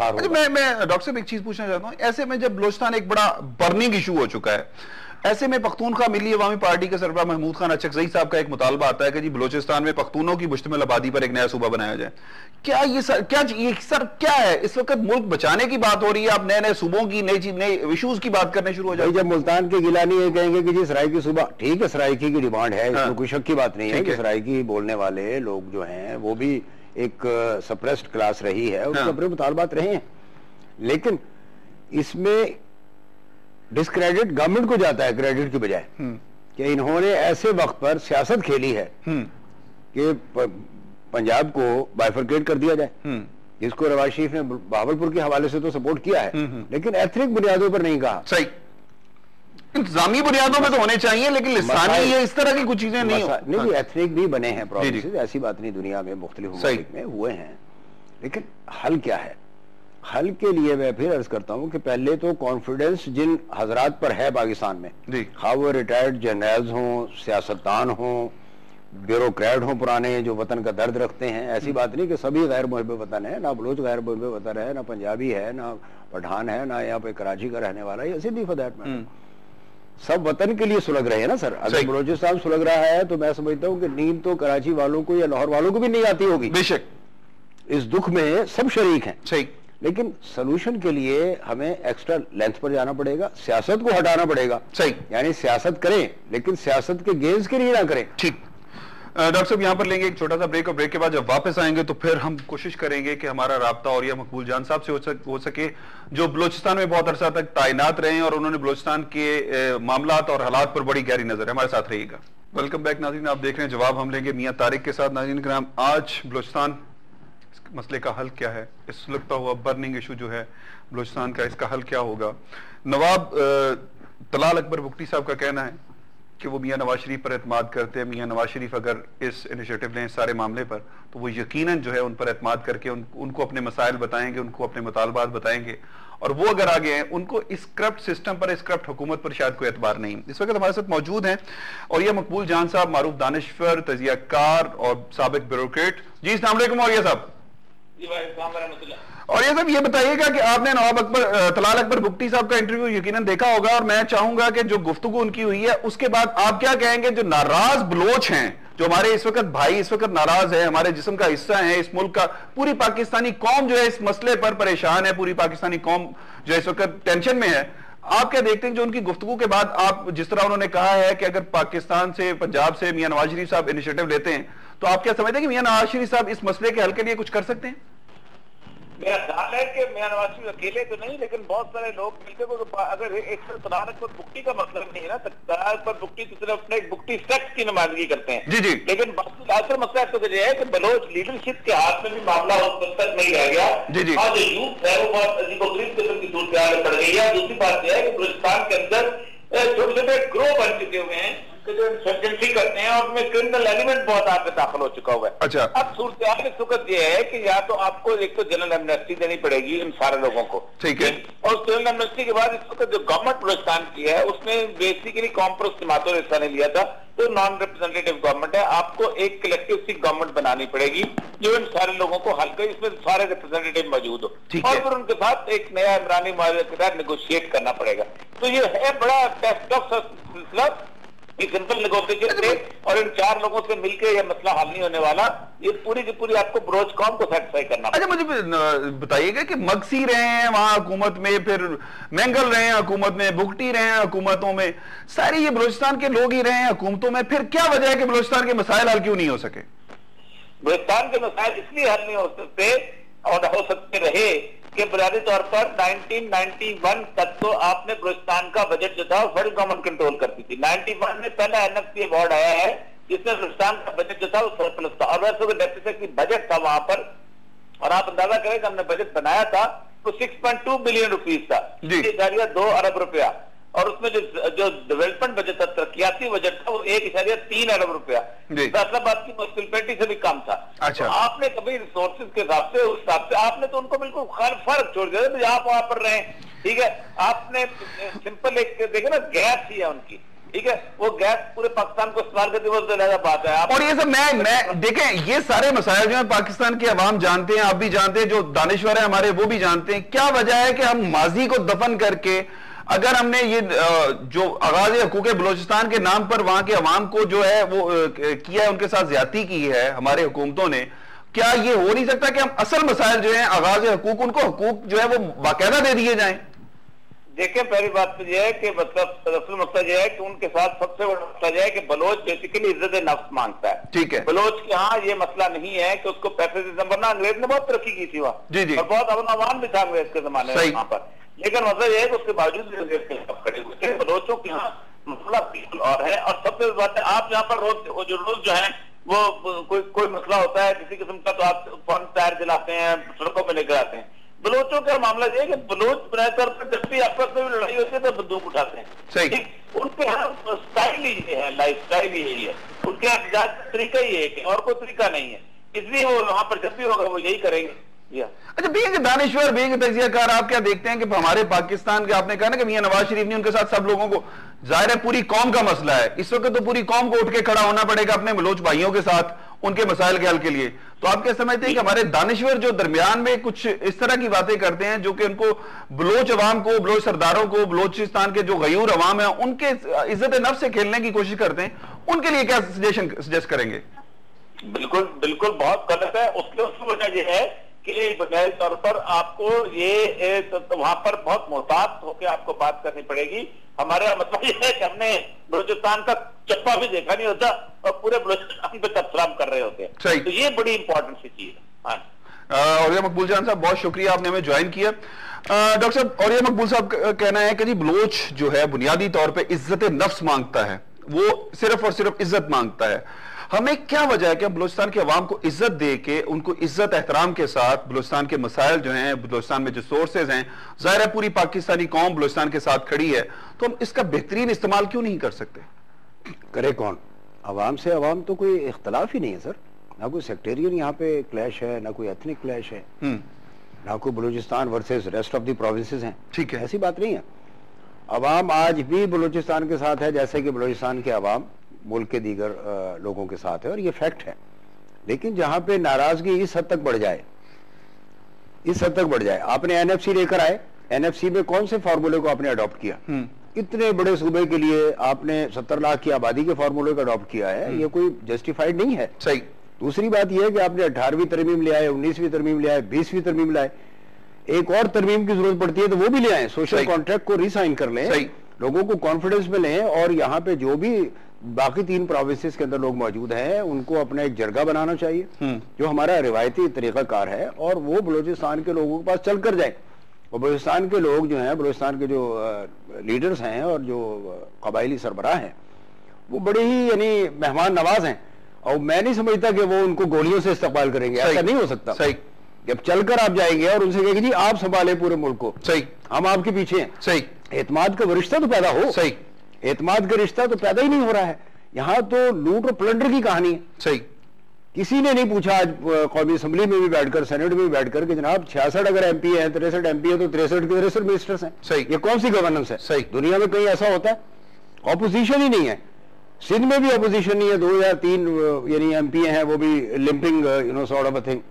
अच्छा, मैं डॉक्टर साहब एक चीज पूछना चाहता हूँ, ऐसे में जब बलोचिस्तान एक बड़ा बर्निंग इशू हो चुका है, ऐसे में पख्तूनख्वा मिली अवामी पार्टी के सरबराह महमूद खान अचकज़ई साहब का एक मुतालबा आता है कि जी बलोचिस्तान में पख्तूनों की मुश्तमिल आबादी पर एक नया सूबा बनाया जाए। क्या ये सर क्या है, इस वक्त मुल्क बचाने की बात हो रही है, आप नए नए सूबों की नए इशूज की बात करने शुरू हो जाए? जब मुल्तान के गिलानी ये कहेंगे कि जी सराइकी सूबा, ठीक है सराइकी की डिमांड है, इसमें कोई शक की बात नहीं है कि सराइकी बोलने वाले लोग जो हैं वो भी एक सप्रेस्ड क्लास रही है, उनके अपने मुतालबात रहे हैं, लेकिन इसमें डिस्क्रेडिट गवर्नमेंट को जाता है क्रेडिट की बजाय कि इन्होंने ऐसे वक्त पर सियासत खेली है कि पंजाब को बाइफरकेट कर दिया जाए, जिसको नवाज शरीफ ने बहावलपुर के हवाले से तो सपोर्ट किया है, लेकिन एथनिक बुनियादों पर नहीं कहा। सही, इंतजामी बुनियादों में तो होने चाहिए, लेकिन लिसानी ये इस तरह की कुछ चीजें नहीं एथनिक भी बने हैं प्रोविंसेस, ऐसी बात नहीं, दुनिया में मुख्तलिफ मुल्क में हुए हैं, लेकिन हल क्या है? हल के लिए मैं फिर अर्ज करता हूं कि पहले तो कॉन्फिडेंस जिन हजरात पर है पाकिस्तान में, खा वो रिटायर्ड जनरल्स हों, सियासतदान हों, ब्यूरोक्रेट हों पुराने जो वतन का दर्द रखते हैं, ऐसी बात नहीं कि सभी गैर मुहिब वतन है, ना बलोच गैर मुहिब वतन है, ना पंजाबी है, ना पठान है, ना यहाँ पे कराची का रहने वाला है, सिद्धी फॉर दैट मैटर, सब वतन के लिए सुलग रहे हैं ना सर। अगर बलोचिस्तान सुलग रहा है तो मैं समझता हूँ कि नींद तो कराची वालों को या लाहौर वालों को भी नहीं आती होगी, बेशक इस दुख में सब शरीक हैं। सही, लेकिन सोल्यूशन के लिए हमें एक्स्ट्रा लेंथ पर जाना पड़ेगा, सियासत को हटाना पड़ेगा। सही, यानी सियासत करें लेकिन सियासत के गेंस के लिए ना करें। ठीक, डॉक्टर साहब यहाँ पर लेंगे एक छोटा सा ब्रेक, और ब्रेक के बाद जब वापस आएंगे तो फिर हम कोशिश करेंगे कि हमारा राब्ता और या मकबूल जान साहब से हो सके, जो बलोचिस्तान में बहुत अरसा तक तैनात रहे हैं और उन्होंने बलोचिस्तान के मामलात और हालात पर बड़ी गहरी नजर है। हमारे साथ रहिएगा। वेलकम बैक नाज़रीन, आप देख रहे हैं जवाब हम लेंगे मियां तारिक के साथ। नाज़रीन कराम, आज बलोचिस्तान मसले का हल क्या है, इस सुलगता हुआ बर्निंग इशू जो है बलोचिस्तान का, इसका हल क्या होगा? नवाब तलाल अकबर बुगटी साहब का कहना है कि वो मियां नवाज शरीफ पर एतमाद करते हैं, मियां नवाज शरीफ अगर इस इनिशिएटिव लें इस सारे मामले पर तो वो यकीनन जो है उन पर एतमाद करके उनको अपने मसाइल बताएंगे, उनको अपने मुतालबात बताएंगे, और वो अगर आगे हैं उनको इस करप्ट सिस्टम पर, इस करप्ट हुकूमत पर शायद कोई एतबार नहीं। इस वक्त हमारे साथ मौजूद हैं और ये मकबूल जान साहब, मारूफ दानिशवर, तजियाकार और साबिक ब्यूरोक्रेट। जी अस्सलाम वालेकुम और ये साहब। और ये सब ये बताइएगा कि आपने नवाब तलाल अकबर बुगटी साहब का इंटरव्यू यकीनन देखा होगा, और मैं चाहूंगा कि जो गुफ्तगू उनकी हुई है उसके बाद आप क्या कहेंगे, जो नाराज बलोच हैं, जो हमारे इस वक्त भाई इस वक्त नाराज है, हमारे जिस्म का हिस्सा है, इस मुल्क का, पूरी पाकिस्तानी कौम जो है इस मसले पर परेशान है, पूरी पाकिस्तानी कौम जो इस वक्त टेंशन में है, आप क्या देखते हैं जो उनकी गुफ्तगू के बाद, आप जिस तरह उन्होंने कहा है कि अगर पाकिस्तान से, पंजाब से मियां नवाज शरीफ साहब इनिशिएटिव लेते हैं तो आप क्या समझते हैं कि मियां नवाज शरीफ साहब इस मसले के हल के लिए कुछ कर सकते हैं? मेरा ख्याल है कि मियां नवाज शरीफ अकेले तो नहीं, लेकिन बहुत सारे लोग मिलकर, अगर एक तलाल अकबर बुगटी का मतलब नहीं है ना, तलाल अकबर बुगटी तो सिर्फ अपने बुगटी सेक्ट की नुमाइंदगी करते हैं। जी जी। लेकिन असल मसला तो ये है कि बलोच लीडरशिप के हाथ में भी मामला उस वक्त तक नहीं रह गया। जी जी। और जो यूथ है वो बहुत अजीबोगरीब किस्म की सूरत हाल पड़ गई है। दूसरी बात यह है कि बलूचिस्तान के अंदर छोटे छोटे ग्रोह बन चुके हुए हैं जो इंसर्जेंसी करते हैं और उनमें क्रिमिनल एलिमेंट बहुत आगे दाखिल हो चुका हुआ है। अच्छा। अब सूरत हाल इस वक्त ये है कि या तो आपको एक तो जनरल एमनेस्टी देनी पड़ेगी इन सारे लोगों को, ठीक है, और जनरल एमनेस्टी के बाद इस वक्त जो गवर्नमेंट बलूचिस्तान की है उसने बेसिकली कॉम्प्रोस जमातों ने हिस्सा नहीं लिया था, तो नॉन रिप्रेजेंटेटिव गवर्नमेंट है, आपको एक कलेक्टिव सी गवर्नमेंट बनानी पड़ेगी जो इन सारे लोगों को हल करे, इसमें सारे रिप्रेजेंटेटिव मौजूद हो, और फिर उनके साथ एक नया इमरानी माहौल के साथ नेगोशिएट करना पड़ेगा। तो ये है बड़ा टेस्ट ऑफ सिलसिला, सिंपल नेगोशिएशन थे, और इन चार लोगों से मिलकर यह मसला हल नहीं होने वाला, ये पूरी की पूरी आपको बलोच कौम को सेटिस्फाई करना। अच्छा, मुझे बताइएगा कि मगसी रहे हैं वहां हुकूमत में, फिर मैंगल रहे हैं हुकूमत में, बुगटी रहे हैं हुकूमतों में, सारे ये बलूचिस्तान के लोग ही रहे हैं हुकूमतों में, फिर क्या वजह है कि बलूचिस्तान के मसाइल हल क्यों नहीं हो सके? बलूचिस्तान के मसाइल इसलिए हल नहीं हो सकते और हो सकते रहे कि बुनियादी तौर पर 1991 तक तो आपने बलूचिस्तान का बजट जो था फेडरल गवर्नमेंट कंट्रोल करती थी। 91 में पहला एनएफसी अवार्ड आया है जिसमें बलूचिस्तान का बजट जो था वो सरप्लस था, और वैसे डेफिसिट बजट था वहां पर, और आप अंदाजा करें कि हमने बजट बनाया था तो 6.2 बिलियन रुपीज था, ये 2 अरब रुपया, और उसमें जो डेवलपमेंट बजट था, तरक्याती बजट था, वो 1.3 अरब रुपया, फैसलाबाद की म्युनिसिपैलिटी से भी कम था। अच्छा। तो आपने कभी रिसोर्सेज के हिसाब से, उस हिसाब से आपने तो उनको बिल्कुल फर्क छोड़ दिया, आप वहां पर रहे, ठीक है, आपने सिंपल एक देखे ना गैप थी है उनकी, ठीक है, वो गैस पूरे पाकिस्तान को इस्तेमाल करती है, वो तो अलग बात है। और ये सब मैं देखें, ये सारे मसाइल जो है पाकिस्तान के अवाम जानते हैं, आप भी जानते हैं, जो दानिश्वर है हमारे वो भी जानते हैं। क्या वजह है कि हम माजी को दफन करके, अगर हमने ये जो आगाज हकूक बलोचिस्तान के नाम पर वहां के अवाम को जो है वो किया है, उनके साथ ज्यादती की है हमारे हुकूमतों ने, क्या ये हो नहीं सकता कि हम असल मसाइल जो है आगाज हकूक, उनको हकूक जो है वो बाकायदा दे दिए जाएं? देखिए, पहली बात तो यह है कि मतलब असल मसला यह है कि उनके साथ सबसे बड़ा मसला यह है कि बलोच बेसिकली इज्जत नफ्स मांगता है। ठीक है, बलोच के यहाँ ये मसला नहीं है कि उसको पैसे से, वरना अंग्रेज ने बहुत तरक्की की थी वहाँ, जी जी, और बहुत अमन भी था अंग्रेज के जमाने में वहाँ पर, लेकिन मसला यह है कि उसके बावजूद भी अंग्रेज के खिलाफ खड़े हुए थे। बलोचों के यहाँ मसला बिल्कुल और है। और सबसे बात है, आप यहाँ पर रोज जो है वो कोई मसला होता है किसी किस्म का, तो आप फौरन टायर जलाते हैं, सड़कों पर लेकर आते हैं। बलोचों का मामला यह है कि बलोच बनाए तौर पर जब भी आपस में लड़ाई होती है तो बंदूक उठाते हैं। सही, उनके यहाँ स्टाइल ही है, लाइफ स्टाइल यही है, उनके यहाँ तरीका ही है कि और कोई तरीका नहीं है, इसलिए वो वहां पर जब भी होगा वो यही करेंगे। अच्छा, बीइंग दानिश्वर, बीइंग तजियाकार, आप क्या देखते हैं कि हमारे पाकिस्तान के, आपने कहा ना कि मियां नवाज शरीफ ने उनके साथ सब लोगों को, जाहिर है पूरी कौम का मसला है इस वक्त, तो पूरी कौम को उठ के खड़ा होना पड़ेगा अपने बलोच भाइयों के साथ उनके मसाइल के हल के लिए। तो आप क्या समझते हैं कि हमारे दानिश्वर जो दरमियान में कुछ इस तरह की बातें करते हैं जो कि उनको बलोच अवाम को, बलोच सरदारों को, बलोचिस्तान के जो गयूर अवाम है उनके इज्जत नफ्स से खेलने की कोशिश करते हैं, उनके लिए क्या सजेस्ट करेंगे? बिल्कुल बिल्कुल बहुत गलत है। उसकी वजह यह है कि बुनियादी तौर पर आपको ये तो वहां पर बहुत मोहतात होकर आपको बात करनी पड़ेगी। हमारा मतलब यह है कि हमने बलूचिस्तान का चप्पा भी देखा नहीं होता और पूरे बलूचिस्तान पे तबसराम कर रहे होते हैं, तो ये बड़ी इंपॉर्टेंट सी चीज है। औरिया मकबूल जान साहब, बहुत शुक्रिया आपने हमें ज्वाइन किया। डॉक्टर साहब, औरिया मकबूल साहब कहना है कि जी बलोच जो है बुनियादी तौर पर इज्जत नफ्स मांगता है, वो सिर्फ और सिर्फ इज्जत मांगता है। हमें क्या वजह है कि हम बलूचिस्तान के अवाम को इज्जत दे के, उनको इज्जत एहतराम के साथ बलूचिस्तान के मसाइल जो हैं, बलूचिस्तान में जो सोर्सेज हैं, जाहिर है पूरी पाकिस्तानी कौम बलूचिस्तान के साथ खड़ी है, तो हम इसका बेहतरीन इस्तेमाल क्यों नहीं कर सकते? करे कौन? अवाम से अवाम तो कोई इख्तलाफ ही नहीं है सर, ना कोई सेक्टेरियन यहाँ पे क्लैश है, ना कोई एथनिक क्लैश है, ना कोई Balochistan versus rest of the provinces हैं। ठीक है, ऐसी बात नहीं है। अवाम आज भी बलूचिस्तान के साथ है जैसे कि बलूचिस्तान के अवाम मुल्क के दीगर लोगों के साथ है, और ये फैक्ट है। लेकिन जहां पे नाराजगी इस हद तक बढ़ जाए, इस हद तक बढ़ जाए, आपने एनएफसी लेकर आए, एनएफसी में कौन से फार्मूले को आपने अडॉप्ट किया? इतने बड़े सूबे के लिए आपने 70 लाख की आबादी के फार्मूले को अडॉप्ट किया है, ये कोई जस्टिफाइड नहीं है। सही। दूसरी बात यह है कि आपने 18वीं तरमीम ले आए, 19वीं तरमीम ले आए, 20वीं तरमीम लाए, एक और तरमीम की जरूरत पड़ती है तो वो भी ले आए, सोशल कॉन्ट्रैक्ट को रिसाइन कर लें, लोगों को कॉन्फिडेंस में लें, और यहाँ पे जो भी बाकी 3 प्रोविंसेस के अंदर लोग मौजूद हैं उनको अपना एक जरगा बनाना चाहिए जो हमारा रिवायती तरीकाकार है, और वो बलूचिस्तान के लोगों के पास चल कर जाए। और बलूचिस्तान के लोग जो हैं, बलूचिस्तान के जो लीडर्स हैं और जो कबायली सरबराह हैं, वो बड़े ही यानी मेहमान नवाज हैं, और मैं नहीं समझता कि वो उनको गोलियों से इस्तकबाल करेंगे, ऐसा नहीं हो सकता। सही। जब चलकर आप जाएंगे और उनसे कहेंगे जी आप संभाले पूरे मुल्क को, सही, हम आपके पीछे हैं, सही, एतमाद का रिश्ता तो पैदा हो। सही, एतमाद का रिश्ता तो पैदा ही नहीं हो रहा है, यहाँ तो लूट और प्लंडर की कहानी है। सही। किसी ने नहीं पूछा आज कौमी असम्बली में भी बैठकर, सेनेट में भी बैठकर कि जनाब 66 अगर एमपी है, 63 एमपी है, तो 63 के 63 मिनिस्टर्स हैं। सही। ये कौन सी गवर्नेंस है? सही। दुनिया में कहीं ऐसा होता है? ऑपोजिशन ही नहीं है, सिंध में भी ऑपोजिशन नहीं है, 2003 यानी एमपी हैं, वो भी limping sort of a thing.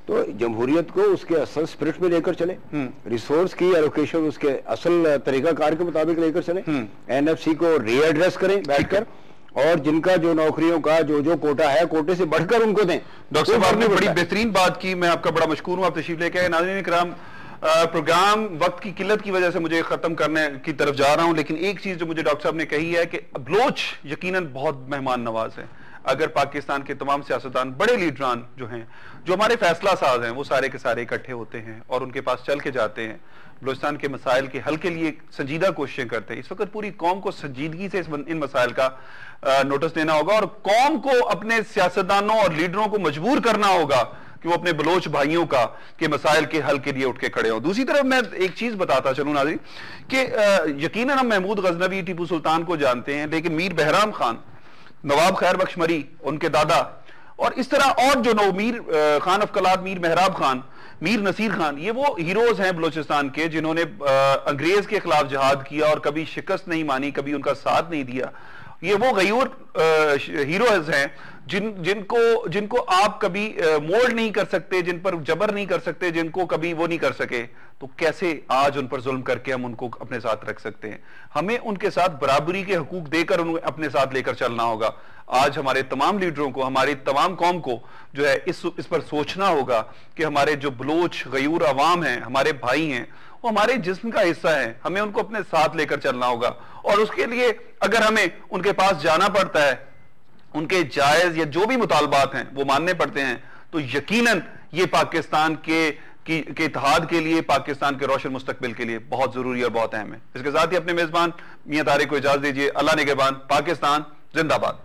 तो जमहूरियत को उसके असल स्पिरिट में लेकर चले, रिसोर्स की एलोकेशन उसके असल तरीकाकार के मुताबिक लेकर चले, एनएफसी को रीएड्रेस करें बैठकर, और जिनका जो नौकरियों का जो कोटा है, कोटे से बढ़कर उनको दें। डॉक्टर साहब, आपने बड़ी बेहतरीन बात की, मैं आपका बड़ा मशकूर हूं, आप तशरीफ लेके आए। नाज़रीन इकराम, प्रोग्राम वक्त की किल्लत की वजह से मुझे खत्म करने की तरफ जा रहा हूं, लेकिन एक चीज जो मुझे डॉक्टर साहब ने कही है कि बलोच यकीनन बहुत मेहमान नवाज है। अगर पाकिस्तान के तमाम सियासतदान, बड़े लीडरान जो हैं, जो हमारे फैसला साज हैं, वो सारे के सारे इकट्ठे होते हैं और उनके पास चल के जाते हैं, बलूचिस्तान के मसाइल के हल के लिए संजीदा कोशिशें करते हैं। इस वक्त पूरी कौम को संजीदगी से इन मसाइल का नोटिस देना होगा, और कौम को अपने सियासतदानों और लीडरों को मजबूर करना होगा कि वो अपने बलोच भाइयों का के मसाइल के हल के लिए उठ के खड़े हों। दूसरी तरफ मैं एक चीज बताता चलूं नाज़रीन कि यकीनन हम महमूद गजनवी, टीपू सुल्तान को जानते हैं, लेकिन मीर बहराम खान, नवाब खैर बख्श मरी, उनके दादा, और इस तरह और जो मीर खान अफकलात, मीर मेहराब खान, मीर नसीर खान, ये वो हीरोज हैं बलूचिस्तान के जिन्होंने अंग्रेज के खिलाफ जिहाद किया और कभी शिकस्त नहीं मानी, कभी उनका साथ नहीं दिया। ये वो गयूर हीरोज हैं जिनको आप कभी मोल्ड नहीं कर सकते, जिन पर जबर नहीं कर सकते, जिनको कभी वो नहीं कर सके, तो कैसे आज उन पर जुल्म करके हम उनको अपने साथ रख सकते हैं? हमें उनके साथ बराबरी के हकूक देकर उन्हें अपने साथ लेकर चलना होगा। आज हमारे तमाम लीडरों को, हमारी तमाम कौम को जो है इस पर सोचना होगा कि हमारे जो बलोच गयूर अवाम हैं, हमारे भाई हैं, वो हमारे जिस्म का हिस्सा है, हमें उनको अपने साथ लेकर चलना होगा। और उसके लिए अगर हमें उनके पास जाना पड़ता है, उनके जायज या जो भी मुतालबात हैं वो मानने पड़ते हैं, तो यकीनन ये पाकिस्तान के इत्तेहाद के लिए, पाकिस्तान के रोशन मुस्तकबिल के लिए बहुत जरूरी और बहुत अहम है। इसके साथ ही अपने मेजबान मियां तारिक को इजाजत दीजिए। अल्लाह निगहबान। पाकिस्तान जिंदाबाद।